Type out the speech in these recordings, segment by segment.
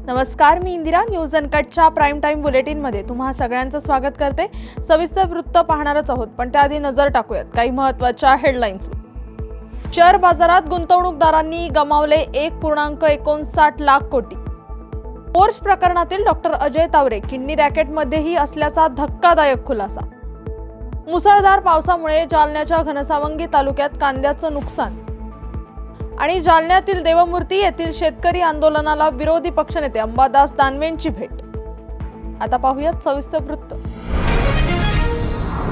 नमस्कार, मी Indira. News अनकटच्या prime time बुलेटिनमध्ये तुम्हा सगळ्यांचं स्वागत करते. सविस्तर वृत्त पाहणारच आहोत, पण त्याआधी नजर टाकूयात काही महत्त्वाच्या हेडलाईन्स. शेअर बाजारात गुंतवणूकदारांनी गमावले 1.59 लाख कोटी. पोर्श प्रकरणातील डॉक्टर अजय तावरे किडनी रॅकेटमध्येही असल्याचा धक्कादायक खुलासा. मुसळधार पावसामुळे जालन्याच्या घनसावंगी तालुक्यात कांद्याचं नुकसान. आणि जालन्यातील देवमूर्ती येथील शेतकरी आंदोलनाला विरोधी पक्षनेते अंबादास दानवेंची भेट. आता पाहूयात सविस्तर वृत्त.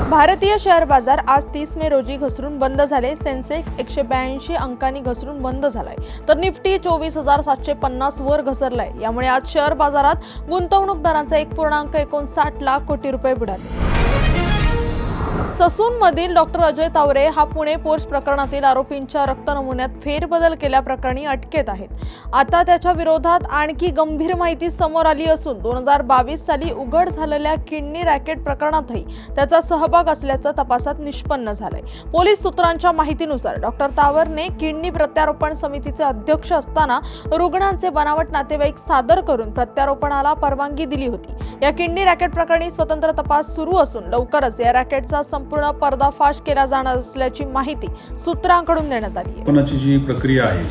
भारतीय शेअर बाजार आज 30 मे रोजी घसरून बंद झाले. सेन्सेक्स 182 अंकांनी घसरून बंद झालाय, तर निफ्टी 24,750 वर घसरलाय. यामुळे आज शेअर बाजारात गुंतवणूकदारांचे 1.59 लाख कोटी रुपये बुडाले. ससूनमधील डॉक्टर अजय तावरे हा पुणे पोर्श प्रकरणातील आरोपींच्या रक्त नमुन्यात फेरबदल केल्याप्रकरणी अटकेत आहेत. आता त्याच्या विरोधात आणखी गंभीर माहिती समोर आली असून 2022 साली उघड झालेल्या किडनी रॅकेट प्रकरणातही त्याचा सहभाग असल्याचं तपासात निष्पन्न झालंय. पोलीस सूत्रांच्या माहितीनुसार डॉक्टर तावरने किडनी प्रत्यारोपण समितीचे अध्यक्ष असताना रुग्णांचे बनावट नातेवाईक सादर करून प्रत्यारोपणाला परवानगी दिली होती. या किडनी रॅकेट प्रकरणी स्वतंत्र तपास सुरू असून लवकरच या रॅकेटचा संपूर्ण पर्दाफाश केला जाणार असल्याची माहिती सूत्रांकडून देण्यात आली आहे. उत्पन्नाची जी प्रक्रिया आहे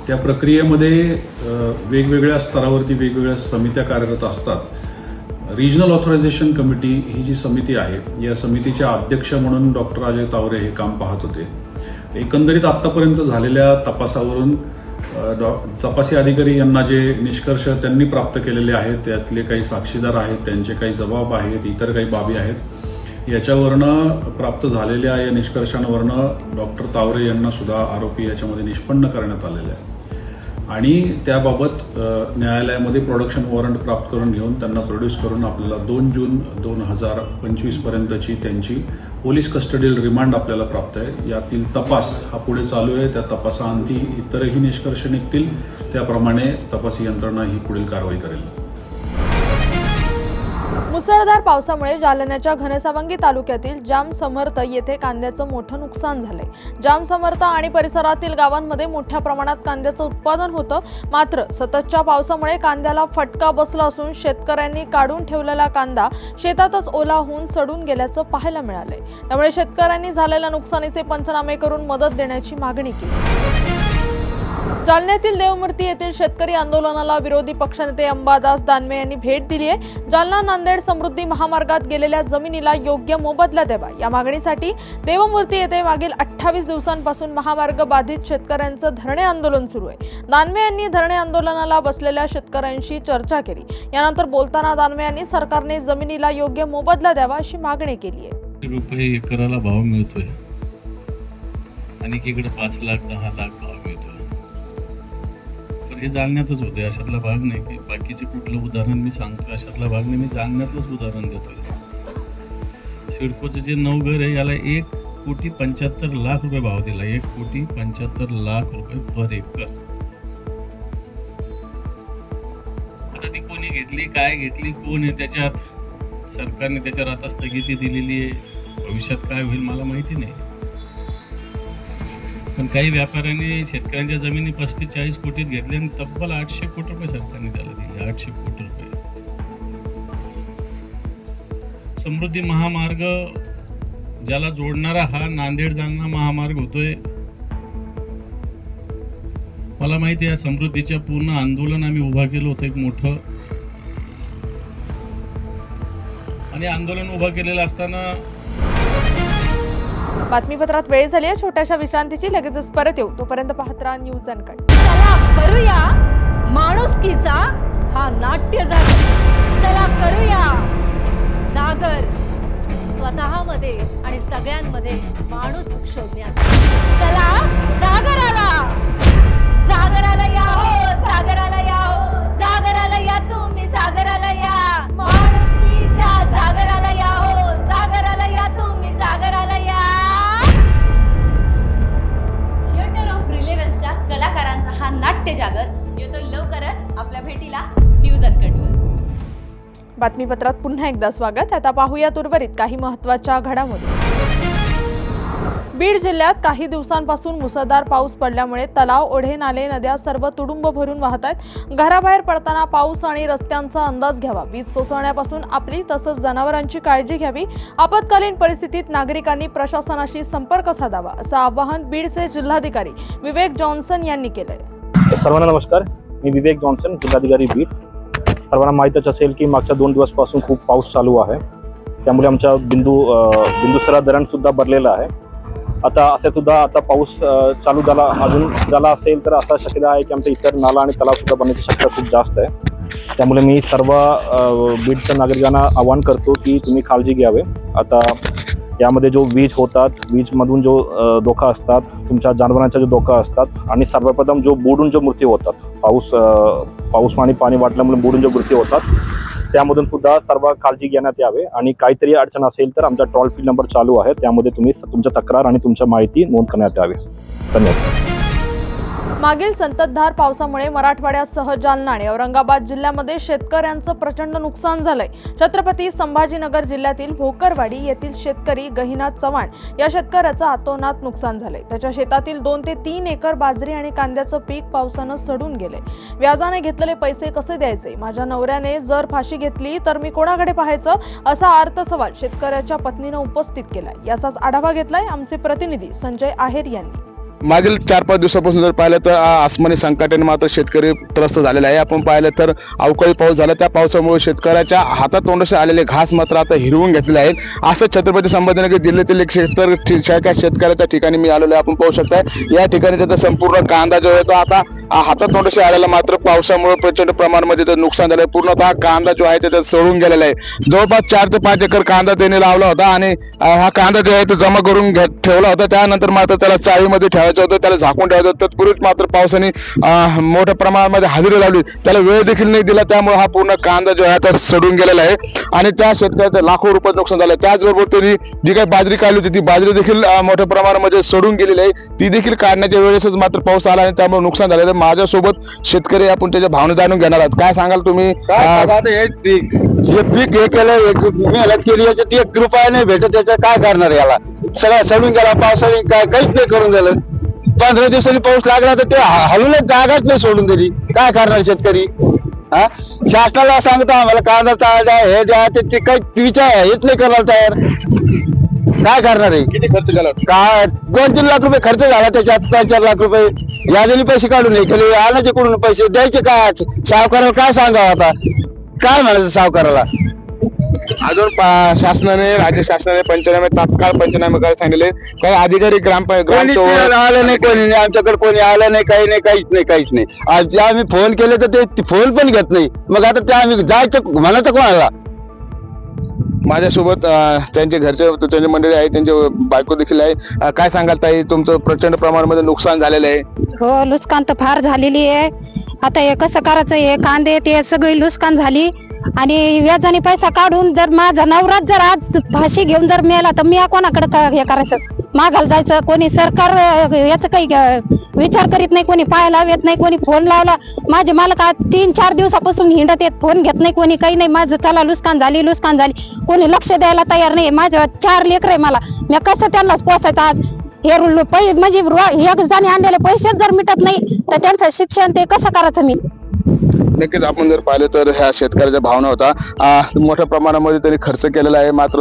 त्या प्रक्रियेमध्ये वेगवेगळ्या स्तरावरती वेगवेगळ्या समित्या कार्यरत असतात. रिजनल ऑथरायझेशन कमिटी ही जी समिती आहे, या समितीचे अध्यक्ष म्हणून डॉक्टर अजय तावरे हे काम पाहत होते. एकंदरीत आतापर्यंत झालेल्या तपासावरून तपासी अधिकारी यांना जे निष्कर्ष त्यांनी प्राप्त केलेले आहेत, त्यातले काही साक्षीदार आहेत, त्यांचे काही जबाब आहेत, इतर काही बाबी आहेत, याच्यावरनं प्राप्त झालेल्या या निष्कर्षांवरनं डॉक्टर तावरे यांना सुद्धा आरोपी याच्यामध्ये निष्पन्न करण्यात आलेले आहे. आणि त्याबाबत न्यायालयामध्ये प्रोडक्शन वॉरंट प्राप्त करून घेऊन त्यांना प्रोड्यूस करून आपल्याला 2 जून 2025 पर्यंतची त्यांची पोलीस कस्टडियल रिमांड आपल्याला प्राप्त आहे. यातील तपास हा पुढे चालू आहे. त्या तपासाअंती इतरही निष्कर्ष निघतील, त्याप्रमाणे तपासी यंत्रणा ही पुढील कारवाई करेल. मुसळधार पावसामुळे जालन्याच्या घनसावंगी तालुक्यातील जाम समर्थ येथे कांद्याचं मोठं नुकसान झालंय. जाम समर्थ आणि परिसरातील गावांमध्ये मोठ्या प्रमाणात कांद्याचं उत्पादन होतं. मात्र सततच्या पावसामुळे कांद्याला फटका बसला असून शेतकऱ्यांनी काढून ठेवलेला कांदा शेतातच ओला होऊन सडून गेल्याचं पाहायला मिळालंय. त्यामुळे शेतकऱ्यांनी झालेल्या नुकसानीचे पंचनामे करून मदत देण्याची मागणी केली. जालन्यातील देवमूर्ती येथील शेतकरी आंदोलनाला विरोधी पक्षनेते अंबादास दानवे यांनी भेट दिली आहे. जालना नांदेड समृद्धी महामार्गात गेलेल्या जमिनीला योग्य मोबदला द्यावा या मागणीसाठी देवमूर्ती येथे मागील 28 दिवसांपासून महामार्ग बाधित शेतकऱ्यांचं धरणे आंदोलन सुरू आहे. दानवे यांनी धरणे आंदोलनाला बसलेल्या शेतकऱ्यांशी चर्चा केली. यानंतर बोलताना दानवे यांनी सरकारने जमिनीला योग्य मोबदला द्यावा अशी मागणी केली आहे. रुपये एकराला भाव मिळतोय आणि इकडे 5 लाख 10 लाख भाव मिळतोय. हे जालन्यातच होते, अशातला भाग नाही की बाकीचे कुठलं उदाहरण मी सांगतो, अशातला भाग नाही, मी जालन्यातलंच उदाहरण देतोय. सिडकोचं जे 9 घर आहे याला 1,75,00,000 रुपये भाव दिला. 1,75,00,000 रुपये पर एकर. आता ती कोणी घेतली, काय घेतली, कोण आहे त्याच्यात, सरकारने त्याच्यावर आता स्थगिती दिलेली आहे. भविष्यात काय होईल मला माहिती नाही. पण काही व्यापाऱ्यांनी शेतकऱ्यांच्या जमिनी 35-40 कोटीत घेतले आणि तब्बल 800 कोटी रुपये सरकारने त्याला दिले. 800 कोटी रुपये. समृद्धी महामार्ग ज्याला जोडणारा हा नांदेड जालना महामार्ग होतोय. मला माहिती आहे समृद्धीच्या पूर्ण आंदोलन आम्ही उभा केलं होतं एक मोठं, आणि आंदोलन उभा केलेलं असताना बातमीपत्रात वेळ झाली आहे छोट्याशा विश्रांतीची. लगेचच परत येऊ. तोपर्यंत पाहत राहा न्यूज अनकट. चला करूया माणुसकीचा हा नाट्य जागर. चला करूया जागर स्वतःमध्ये आणि सगळ्यांमध्ये माणूस शोधण्याचा. चला जागराला जागराला या हो, जागराला या हो, जागराला या तुम्ही, जागराला या. माणुसकीच्या जागराला या हो, जागराला या तुम्ही, जागराला या. कलाकारांचा हा नाट्य जागर येतो लवकरच आपल्या भेटीला न्यूज अनकटवर. बातमीपत्रात पुन्हा एकदा स्वागत. आता पाहूया उर्वरित काही महत्त्वाच्या घडामोडी. बीड जिल्ह्यात काही दिवसांपासून मुसळधार पाऊस पडल्यामुळे तलाव, ओढे, नाले, नद्या सर्व तुडुंब भरून वाहत आहेत. घराबाहेर पडताना पाऊस आणि रस्त्यांचा अंदाज घ्यावा. वीज कोसळण्यापासून आपली तसंच जनावरांची काळजी घ्यावी. आपत्कालीन परिस्थितीत नागरिकांनी प्रशासनाशी संपर्क साधावा, असं आवाहन बीडचे जिल्हाधिकारी विवेक जॉन्सन यांनी केलंय. सर्वांना नमस्कार. मी विवेक जॉन्सन, जिल्हाधिकारी बीड. सर्वांना माहीतच असेल की मागच्या 2 दिवसापासून खूप पाऊस चालू आहे. त्यामुळे आमच्या बिंदुसरा धरण सुद्धा भरलेलं आहे. आता पाऊस चालू झाला असेल तर असा शक्यता आहे की आमच्या इतर नाला आणि तलाव सुद्धा बनण्याची शक्यता खूप जास्त आहे. त्यामुळे मी सर्व बीडच्या नागरिकांना आवाहन करतो की तुम्ही काळजी घ्यावे. आता यामध्ये जो वीजमधून जो धोका असतात, तुमच्या जनावरांचा जो धोका असतात आणि सर्वप्रथम जो बुडून जो मृत्यू होतात, पाऊस पाणी वाटल्यामुळे बुडून जो मृत्यू होतात, त्यामधून सुद्धा सर्व काळजी घेण्यात यावे. आणि काहीतरी अडचण असेल तर आमचा टोल फ्री नंबर चालू आहे, त्यामध्ये तुम्ही तुमच्या तक्रार आणि तुमच्या माहिती नोंद करण्यात यावी. धन्यवाद. मागील संततधार पावसामुळे मराठवाड्यासह जालना आणि औरंगाबाद जिल्ह्यामध्ये शेतकऱ्यांचं प्रचंड नुकसान झालंय. छत्रपती संभाजीनगर जिल्ह्यातील भोकरवाडी येथील शेतकरी गहिनाथ चव्हाण या शेतकऱ्याचं अतोनात नुकसान झालंय. त्याच्या शेतातील 2 ते 3 एकर बाजरी आणि कांद्याचं पीक पावसानं सडून गेले. व्याजाने घेतलेले पैसे कसे द्यायचे? माझ्या नवऱ्याने जर फाशी घेतली तर मी कोणाकडे पाहायचं, असा अर्थसवाल शेतकऱ्याच्या पत्नीनं उपस्थित केलाय. याचाच आढावा घेतलाय आमचे प्रतिनिधी संजय आहेर यांनी. मागील 4-5 दिवसापासून जर पाहिलं तर आसमानी संकटाने मात्र शेतकरी त्रस्त झालेला आहे. आपण पाहिलं तर अवकाळी पाऊस झाला, त्या पावसामुळे शेतकऱ्याच्या हातातोंडाशी आलेले घास मात्र आता हिरवून घेतलेले आहेत. असं छत्रपती संभाजीनगर जिल्ह्यातील एक शेतकऱ्याच्या ठिकाणी मी आलेलो आहे. आपण पाहू शकताय या ठिकाणी त्याचा संपूर्ण कांदा जो आहे तो आता हातातोंडाशी आलेला, मात्र पावसामुळे प्रचंड प्रमाणामध्ये त्याचं नुकसान झालंय. पूर्णतः कांदा जो आहे त्याच्यात सडून गेलेला आहे. जवळपास 4 ते 5 एकर कांदा त्याने लावला होता आणि हा कांदा जो आहे तो जमा करून ठेवला होता. त्यानंतर मात्र त्याला चाळीमध्ये ठेवायचं होतं, त्याला झाकून ठेवायचं होतं. तत्पूर्वीच मात्र पावसाने मोठ्या प्रमाणामध्ये हजेरी लावली, त्याला वेळ देखील नाही दिला. त्यामुळे हा पूर्ण कांदा जो आहे तो सडून गेलेला आहे आणि त्या शेतकऱ्याचं लाखो रुपये नुकसान झालं. त्याचबरोबर त्यांनी जी काही बाजरी काढली होती ती बाजरी देखील मोठ्या प्रमाणामध्ये सडून गेलेली आहे. ती देखील काढण्याच्या वेळेसच मात्र पाऊस आला आणि त्यामुळे नुकसान झालं. माझ्यासोबत शेतकरी आपण त्याच्या भावना जाणून घेणार आहात. काय सांगाल तुम्ही? हे पीक हे केलं, मेहनत केली, याच्यात 1 रुपया नाही भेटत, त्याचं काय करणार? याला सगळं सडून गेला पावसाने, काहीच नाही करून झालं. 15 दिवसांनी पाऊस लागला तर ते हलूनच जागाच नाही सोडून दिली. काय करणार शेतकरी? हा, शासनाला सांगतो आम्हाला कांदा द्या, हे द्या, ते काही विचार हेच नाही करणार तयार. काय करणार आहे? किती खर्च झाला? काय 2-3 लाख रुपये खर्च झाला, त्याच्यात 3-4 लाख रुपये याच्याने पैसे काढून नाही केले. आणायचे कुठून पैसे द्यायचे? काय सावकाराला काय सांगावं? आता काय म्हणायचं सावकाराला? अजून राज्य शासनाने तात्काळ पंचनामे करायला सांगितले. काही अधिकारी आलं नाही, कोणी नाही आमच्याकडे, कोणी आलं नाही, काही नाही, काहीच नाही. आज आम्ही फोन केले तर ते फोन पण घेत नाही. मग आता ते आम्ही जायचं म्हणायचं कोणाला? माझ्यासोबत त्यांचे घरचे त्यांचे मंडळी आहे, त्यांचे बायको देखील आहे. काय सांगाल ताई, तुमचं प्रचंड प्रमाणामध्ये नुकसान झालेलं आहे? हो, नुकसान तर फार झालेली आहे. आता हे कसं करायचं? हे कांदे ते सगळी नुकसान झाली आणि व्याजाने पैसा काढून जर माझा नवराच जर आज फाशी घेऊन जर मिळाला तर मी कोणाकडे हे करायचं? मागायला जायचं? कोणी सरकार याचं काही विचार करीत नाही, कोणी पाहायला येत नाही, कोणी फोन लावला. माझे मालक 3-4 दिवसापासून हिंडत येत, फोन घेत नाही कोणी, काही नाही. माझं चला नुकसान झाली, कोणी लक्ष द्यायला तयार नाही. माझ्या 4 लेकर आहे मला, मी कसं त्यांनाच पोसायचं? आज हे म्हणजे एक जणी आणलेले पैसेच जर मिटत नाही तर त्यांचं शिक्षण ते कसं करायचं मी? नक्कीच आपण जर पाहिलं तर ह्या शेतकऱ्याच्या भावना होता. मोठ्या प्रमाणामध्ये त्यांनी खर्च केलेला आहे, मात्र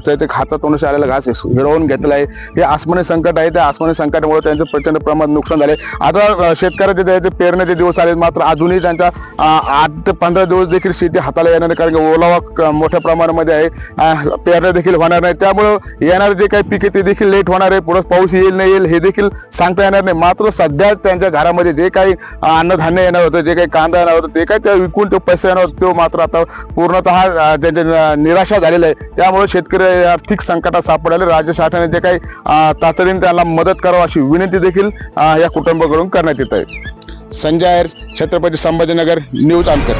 ते हातातोंडाशी आलेला घास हिरवून घेतलेला आहे. हे आसमानी संकट आहे. त्या आसमानी संकटामुळे त्यांचं प्रचंड प्रमाणात नुकसान झाले. आता शेतकऱ्याचे पेरण्याचे दिवस आले, मात्र अजूनही त्यांचा 8 ते 15 दिवस देखील शेती हाताला येणार नाही, कारण की ओलावा मोठ्या प्रमाणामध्ये आहे. पेरण्या देखील होणार नाही, त्यामुळं येणारे जे काही पिके ते देखील लेट होणार आहे. पुढे पाऊस येईल नाही येईल हे देखील सांगता येणार नाही. मात्र सध्या त्यांच्या घरामध्ये जे काही अन्नधान्य येणार होतं, जे काही कांदा येणार होतं, ते काय त्या विकून तो पैसा येणार होता, तो मात्र आता पूर्णतः त्यांची निराशा झालेला आहे. त्यामुळे शेतकरी आर्थिक संकटात सापडले. राज्य शासनाने जे काही तातडीने त्यांना मदत करावी अशी विनंती देखील या कुटुंबाकडून करण्यात येत आहे. Sanjay Aher, Chhatrapati Sambhajinagar, news anchor.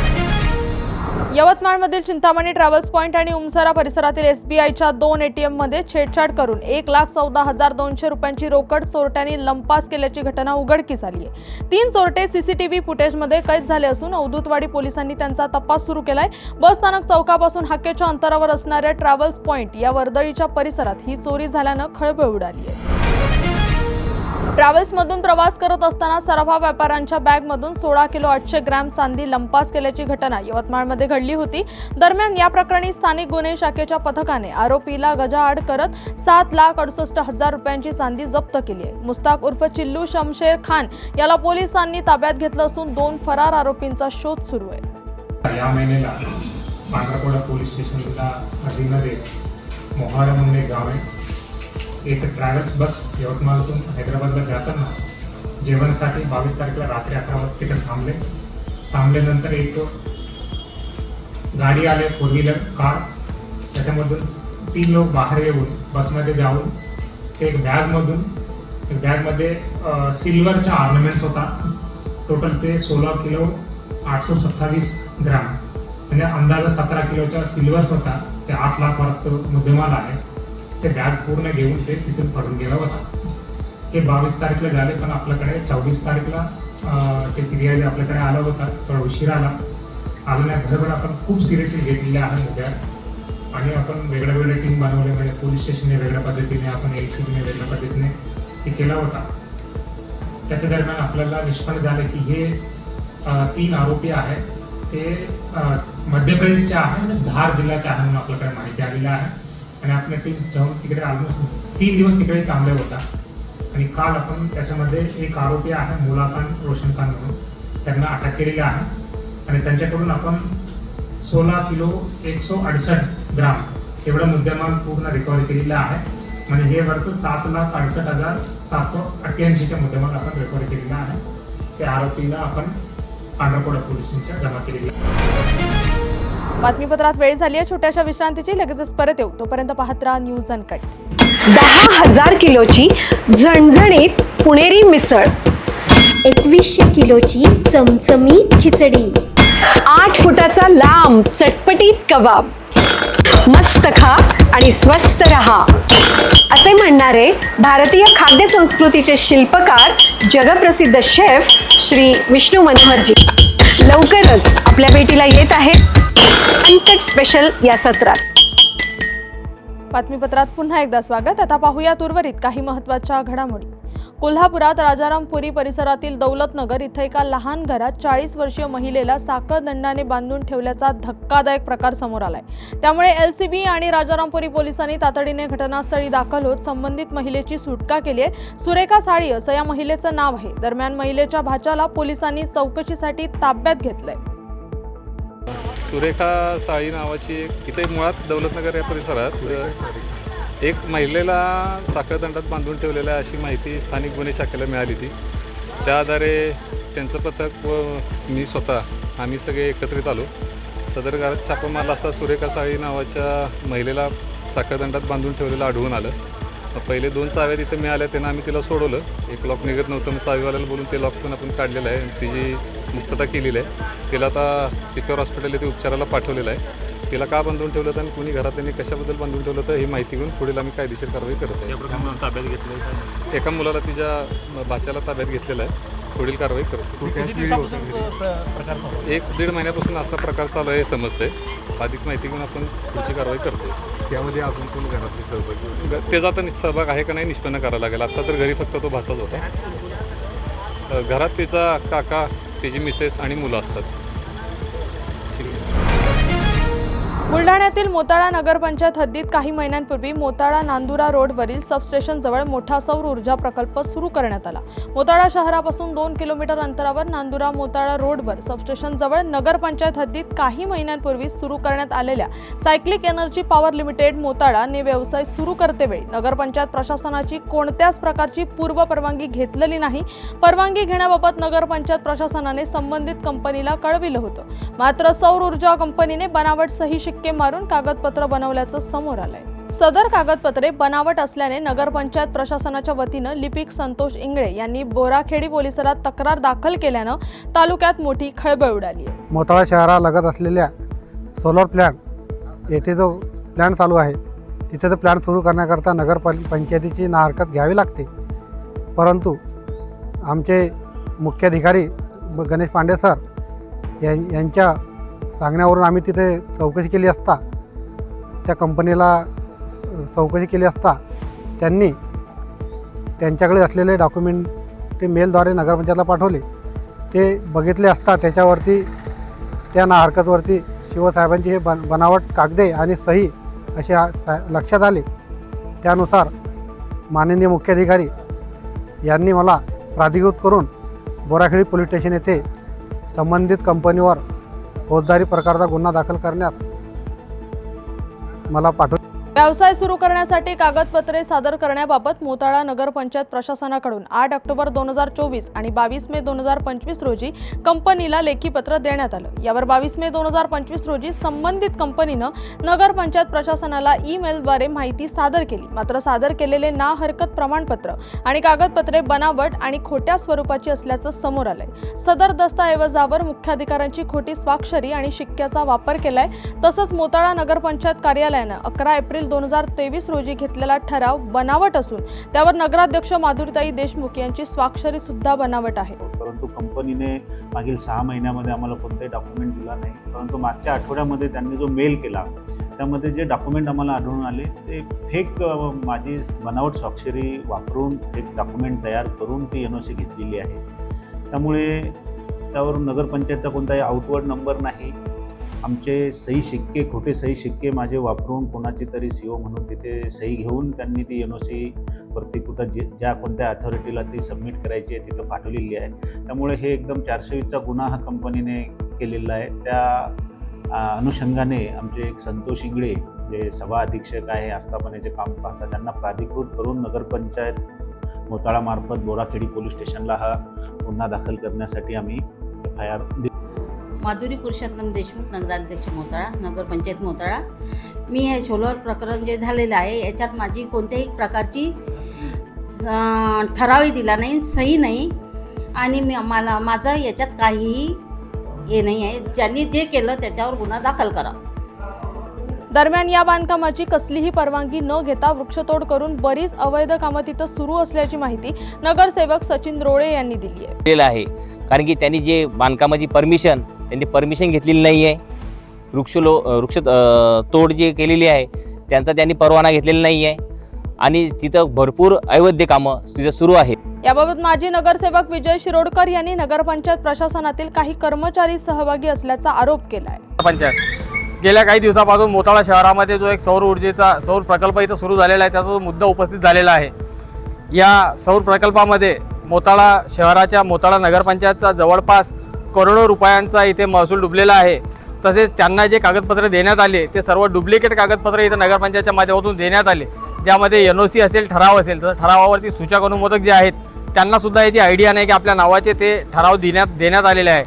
यवतमाळमधील चिंतामणी ट्रॅव्हल्स पॉइंट आणि उमसरा परिसरातील SBIच्या 2 ATM मध्ये छेडछाड करून 1,14,200 रुपयांची रोकड चोरट्यांनी लंपास केल्याची घटना उघडकीस आली आहे. 3 चोरटे CCTV फुटेजमध्ये कैद झाले असून अवधूतवाडी पोलिसांनी त्यांचा तपास सुरू केलाय. बस स्थानक चौकापासून हाकेच्या अंतरावर असणाऱ्या ट्रॅव्हल्स पॉइंट या वर्दळीच्या परिसरात ही चोरी झाल्यानं खळबळ उडाली आहे. ट्रॅव्हल्समधून प्रवास करत असताना सराफा व्यापाऱ्यांच्या बॅगमधून 16 किलो 800 ग्रॅम चांदी लंपास केल्याची घटना यवतमाळमध्ये घडली होती. दरम्यान या प्रकरणी स्थानिक गुन्हे शाखेच्या पथकाने आरोपीला गजाआड करत 7,68,000 रुपयांची चांदी जप्त केली आहे. मुस्ताक उर्फ चिल्लू शमशेर खान याला पोलिसांनी ताब्यात घेतलं असून 2 फरार आरोपींचा शोध सुरू आहे. या महिन्याला पांढरकोडा पोलीस स्टेशनला अधीनमध्ये मोहारा म्हणून एक गाव आहे. एक ट्रॅव्हल्स बस यवतमाळतून हैदराबादला जाताना जेवणासाठी 22 तारखेला रात्री 11 वाजता तिकडे थांबल्यानंतर एक गाडी आले 4 व्हीलर कार. त्याच्यामधून 3 लोक बाहेर येऊन बसमध्ये जाऊन ते एक बॅगमध्ये सिल्वरचा ऑर्नामेंट्स होता. टोटल ते 16 किलो 827 ग्राम म्हणजे अंदाजा 17 किलोचा सिल्वर्स होता. ते 8 लाख वरत मुद्देमाल आहे. ते बॅग पूर्ण घेऊन ते तिथून पडून गेला होता. हे 22 तारखेला झाले, पण आपल्याकडे 24 तारखेला ते फिर्यादी आपल्याकडे आला होता. थोडा उशीर आला बरोबर आपण खूप सिरियसली घेतलेले आहे मुद्द्या आणि आपण वेगळ्या टीम बनवले. म्हणजे पोलीस स्टेशनने वेगळ्या पद्धतीने, आपण LCBने वेगळ्या पद्धतीने हे केला होता. त्याच्या दरम्यान आपल्याला निष्पन्न झालं की हे 3 आरोपी आहेत ते मध्य प्रदेशचे आहे आणि धार जिल्ह्याचे आहे म्हणून आपल्याकडे माहिती आलेली आहे. आणि आपल्या टीम जाऊन तिकडे ऑलमोस्ट 3 दिवस तिकडे थांबले होता. आणि काल आपण त्याच्यामध्ये एक आरोपी आहे मुला खान, रोशन खान म्हणून, त्यांना अटक केलेली आहे. आणि त्यांच्याकडून आपण 16 किलो 168 ग्राम एवढा मुद्देमाल पूर्ण रिकव्हरी केलेला आहे. म्हणजे हे वर्थ 7,68,788च्या मुद्देमाल आपण रिकव्हरी केलेला आहे. त्या आरोपीला आपण पांढरकोडा पोलीस स्टेशनच्या जमा केलेली आहे. बातमीपत्रात वेळ झाली आहे छोट्याशा विश्रांतीची. लगेचच परत येऊ. तोपर्यंत पाहत राहा न्यूज अनकट. 10,000 किलोची झणझणीत पुणेरी मिसळ, 2100 किलोची चमचमीत खिचडी, 8 फुटाचा लांब चटपटीत कबाब. मस्त खा आणि स्वस्त रहा असे म्हणणारे भारतीय खाद्य संस्कृतीचे शिल्पकार जगप्रसिद्ध शेफ श्री विष्णू मनोहरजी लवकरच आपल्या भेटीला येत आहेत अनकट स्पेशल या सत्रात. बातमीपत्रात पुन्हा एकदा स्वागत. आता पाहूयात उर्वरित काही महत्त्वाच्या घडामोडी. कोल्हापुरात राजारामपुरी परिसरातील दौलतनगर इथं एका लहान घरात 40 वर्षीय महिलेला साखळदंडाने बांधून ठेवल्याचा धक्कादायक प्रकार समोर आलाय. त्यामुळे LCB आणि राजारामपुरी पोलिसांनी तातडीने घटनास्थळी दाखल होत संबंधित महिलेची सुटका केली आहे. सुरेखा साळी असं या महिलेचं नाव आहे. दरम्यान महिलेच्या भाच्याला पोलिसांनी चौकशीसाठी ताब्यात घेतलंय. सुरेखा साळी नावाची इथे मुळात दौलतनगर या परिसरात एक महिलेला साखळदंडात बांधून ठेवलेलं आहे अशी माहिती स्थानिक गुन्हे शाखेला मिळाली होती. त्या आधारे त्यांचं पथक व मी स्वतः आम्ही सगळे एकत्रित आलो. सदर घरात छापा मारला असता सुरेखा साळी नावाच्या महिलेला साखळदंडात बांधून ठेवलेलं आढळून आलं. पहिले 2 चाव्या तिथं मिळाल्या, त्यांना आम्ही तिला सोडवलं. एक लॉक निघत नव्हतं, मग चावीवाल्याला बोलून ते लॉक पण आपण काढलेलं आहे. तिची मुक्तता केलेली आहे. तिला आता सिक्युअर हॉस्पिटल येथे उपचाराला पाठवलेलं आहे. तिला का बांधून ठेवलं होतं आणि कुणी घरातल्यांनी कशाबद्दल बांधून ठेवलं होतं ही माहिती घेऊन पुढील आम्ही कायदेशीर कारवाई करत आहे. ताब्यात घेतलं एका मुलाला तिच्या भाच्याला ताब्यात घेतलेला आहे. पुढील कारवाई करतो. 1-1.5 महिन्यापासून असा प्रकार चालू आहे समजते. अधिक माहिती घेऊन आपण पुढची कारवाई करतो. त्यामध्ये अजून कोण घरातली सहभागी? त्याचा आता सहभाग आहे का नाही निष्पन्न करावं लागेल. आता तर घरी फक्त तो भाचाच होता. घरात तिचा काका, तिची मिसेस आणि मुलं असतात. ठीक आहे. बुलढाण्यातील मोताळा नगरपंचायत हद्दीत काही महिन्यांपूर्वी मोताळा नांदुरा रोडवरील सबस्टेशन जवळ मोठा सौर ऊर्जा प्रकल्प सुरू करण्यात आला. मोताळा शहरापासून 2 किलोमीटर अंतरावर नांदुरा मोताळा रोडवर सबस्टेशन जवळ नगरपंचायत हद्दीत काही महिन्यांपूर्वी सुरू करण्यात आलेल्या cyclic energy power limited Motala ने व्यवसाय सुरू करतेवेळी नगरपंचायत प्रशासनाची कोणत्याच प्रकारची पूर्व परवानगी घेतलेली नाही. परवानगी घेण्याबाबत नगरपंचायत प्रशासनाने संबंधित कंपनीला कळविलं होतं. मात्र सौर ऊर्जा कंपनीने बनावट सही शिक्के मारून कागदपत्र बनवल्याचं समोर आलंय. सदर कागदपत्रे बनावट असल्याने नगरपंचायत प्रशासनाच्या वतीनं लिपिक संतोष इंगळे यांनी बोराखेडी पोलिसात तक्रार दाखल केल्यानं तालुक्यात मोठी खळबळ उडाली आहे. मोताळा शहरालगत असलेल्या सोलर प्लॅन येथे जो प्लॅन चालू आहे तिथे तो प्लॅन सुरू करण्याकरता पंचायतीची हरकत घ्यावी लागते. परंतु आमचे मुख्याधिकारी गणेश पांडे सर यांच्या सांगण्यावरून आम्ही तिथे चौकशी केली असता त्या कंपनीला चौकशी केली असता त्यांनी त्यांच्याकडे असलेले डॉक्युमेंट ते मेलद्वारे नगरपंचायतला पाठवले. ते बघितले असता त्याच्यावरती त्या हरकतवरती शिवसाहेबांची हे बनावट कागदे आणि सही असे लक्षात आले. त्यानुसार माननीय मुख्याधिकारी यांनी मला प्राधिकृत करून बोराखेडी पोलीस स्टेशन येथे संबंधित कंपनीवर फौजदारी प्रकारचा गुन्हा दाखल करण्यास मला पाठवले. व्यवसाय सुरू करण्यासाठी कागदपत्रे सादर करण्याबाबत मोताळा नगरपंचायत प्रशासनाकडून 8 ऑक्टोबर 2024 आणि 22 मे 2025 रोजी कंपनीला लेखी पत्र देण्यात आलं. यावर 22 मे 2025 रोजी संबंधित कंपनीनं नगरपंचायत प्रशासनाला ईमेलद्वारे माहिती सादर केली. मात्र सादर केलेले ना हरकत प्रमाणपत्र आणि कागदपत्रे बनावट आणि खोट्या स्वरूपाची असल्याचं समोर आलंय. सदर दस्तऐवजावर मुख्याधिकाऱ्यांची खोटी स्वाक्षरी आणि शिक्क्याचा वापर केलाय. तसंच मोताळा नगरपंचायत कार्यालयानं 11 एप्रिल 2023 रोजी घेतलेला ठराव बनावट असून त्यावर नगराध्यक्ष माधुरीताई देशमुख यांची स्वाक्षरी सुद्धा बनावट आहे. परंतु कंपनीने मागील 6 महिन्यामध्ये आम्हाला कोणतेही डॉक्युमेंट दिला नाही. परंतु मागच्या आठवड्यामध्ये त्यांनी जो मेल केला त्यामध्ये जे डॉक्युमेंट आम्हाला आढळून आले ते फेक माझी बनावट स्वाक्षरी वापरून एक डॉक्युमेंट तयार करून ती NOC घेतलेली आहे. त्यामुळे त्यावरून नगरपंचायतचा कोणताही आउटवर्ड नंबर नाही. आमचे सही शिक्के खोटे सही शिक्के माझे वापरून कोणाची तरी CO म्हणून तिथे सही घेऊन त्यांनी ती NOC वरती कुठं ज्या कोणत्या अथॉरिटीला ती सबमिट करायची आहे तिथं पाठवलेली आहे. त्यामुळे हे एकदम 420चा गुन्हा हा कंपनीने केलेला आहे. त्या अनुषंगाने आमचे एक संतोष इंगळे जे सभा अधीक्षक आहे आस्थापनेचे काम पाहतात त्यांना प्राधिकृत करून नगरपंचायत मोताळामार्फत बोराखेडी पोलीस स्टेशनला हा गुन्हा दाखल करण्यासाठी आम्ही FIR दिली. माधुरी पुरुषोत्तम देशमुख, नगराध्यक्ष मोताळा, नगरपंचायत मोताळा. मी हे सोलर प्रकरण जे झालेलं आहे याच्यात माझी कोणत्याही प्रकारची ठरावही दिला नाही, सही नाही आणि मला माझं याच्यात काहीही हे नाही आहे. ज्यांनी जे केलं त्याच्यावर गुन्हा दाखल करा. दरम्यान या बांधकामाची कसलीही परवानगी न घेता वृक्षतोड करून बरीच अवैध कामं तिथं सुरू असल्याची माहिती नगरसेवक सचिन रोळे यांनी दिली आहे. कारण की त्यांनी जे बांधकामाची त्यांनी परमिशन घेतलेली नाही आहे. वृक्ष तोड जे केलेली आहे त्यांचा त्यांनी परवाना घेतलेला नाही आहे आणि तिथं भरपूर अवैध कामं तिथं सुरू आहेत. याबाबत माजी नगरसेवक विजय शिरोडकर यांनी नगरपंचायत प्रशासनातील काही कर्मचारी सहभागी असल्याचा आरोप केलाय. पंचायत गेल्या काही दिवसापासून मोताळा शहरामध्ये जो एक सौर प्रकल्प इथं सुरू झालेला आहे त्याचा जो मुद्दा उपस्थित झालेला आहे. या सौर प्रकल्पामध्ये मोताळा शहराच्या मोताळा नगरपंचायतचा जवळपास करोडो रुपयांचा इथे महसूल डुबलेला आहे. तसेच त्यांना जे कागदपत्र देण्यात आले ते सर्व डुप्लिकेट कागदपत्र इथं नगरपंचायतच्या माध्यमातून देण्यात आले. ज्यामध्ये NOC असेल, ठराव असेल, तर ठरावावरती सूचक अनुमोदक जे आहेत त्यांनासुद्धा याची आयडिया नाही की आपल्या नावाचे ते ठराव देण्यात आलेले आहे.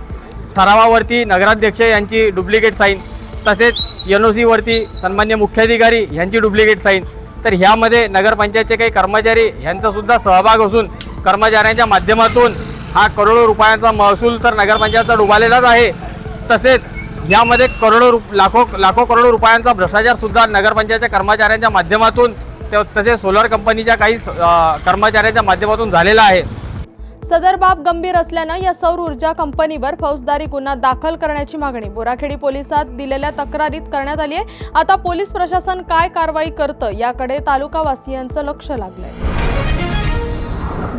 ठरावावरती नगराध्यक्ष यांची डुप्लिकेट साईन, तसेच NOC वरती सन्मान्य मुख्याधिकारी यांची डुप्लिकेट साईन. तर ह्यामध्ये नगरपंचायतचे काही कर्मचारी यांचासुद्धा सहभाग असून कर्मचाऱ्यांच्या माध्यमातून हा करोडो रुपयांचा महसूल तर नगरपंचायतचा डुबालेलाच आहे. तसेच यामध्ये लाखो करोडो रुपयांचा भ्रष्टाचारसुद्धा नगरपंचायतच्या कर्मचाऱ्यांच्या माध्यमातून तसेच सोलर कंपनीच्या काही कर्मचाऱ्यांच्या माध्यमातून झालेला आहे. सदर बाब गंभीर असल्यानं या सौर ऊर्जा कंपनीवर फौजदारी गुन्हा दाखल करण्याची मागणी बोराखेडी पोलिसात दिलेल्या तक्रारीत करण्यात आली आहे. आता पोलीस प्रशासन काय कारवाई करतं याकडे तालुकावासियांचं लक्ष लागलंय.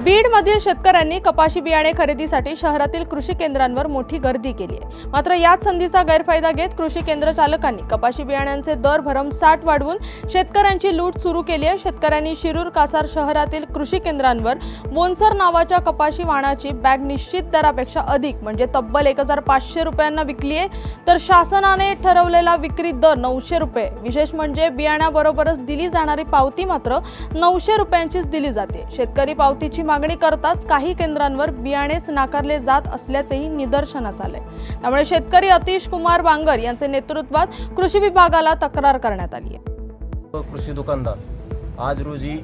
बीडमधील शेतकऱ्यांनी कपाशी बियाणे खरेदीसाठी शहरातील कृषी केंद्रांवर मोठी गर्दी केली आहे. मात्र याच संधीचा गैरफायदा घेत कृषी केंद्र चालकांनी कपाशी बियाण्यांचे दर भरमसाठ वाढवून शेतकऱ्यांची लूट सुरू केली आहे. शेतकऱ्यांनी शिरूर कासार शहरातील कृषी केंद्रांवर बोनसर नावाच्या कपाशी वाणाची बॅग निश्चित दरापेक्षा अधिक म्हणजे तब्बल 1500 रुपयांना विकली आहे. तर शासनाने ठरवलेला विक्री दर 900 रुपये. विशेष म्हणजे बियाण्याबरोबरच दिली जाणारी पावती मात्र 900 रुपयांचीच दिली जाते. शेतकरी पावतीची मागणी करताच काही केंद्रांवर बियाणेच नाकारले जात असल्याचेही निदर्शनास आले. त्यामुळे शेतकरी अतिश कुमार बांगर यांच्या नेतृत्वात कृषी विभागाला तक्रार करण्यात आली आहे. कृषी दुकानदार आज रोजी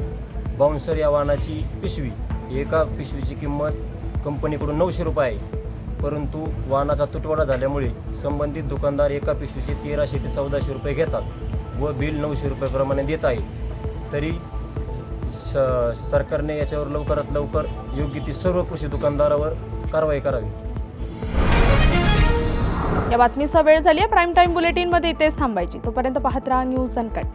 बाउन्सर या वाहनाची पिशवी, एका पिशवीची किंमत कंपनीकडून 900 रुपये आहे, परंतु वाहनाचा तुटवडा झाल्यामुळे संबंधित दुकानदार एका पिशवीचे 1300 ते 1400 रुपये घेतात व बिल 900 रुपयेप्रमाणे देत आहे. तरी सरकारने याच्यावर लवकरात लवकर योग्य ती सर्व कृषी दुकानदारावर कारवाई करावी. या बातमीचा वेळ झाली आहे. प्राईम टाईम बुलेटिनमध्ये इथेच थांबायची. तोपर्यंत पाहत राहा न्यूज अनकट.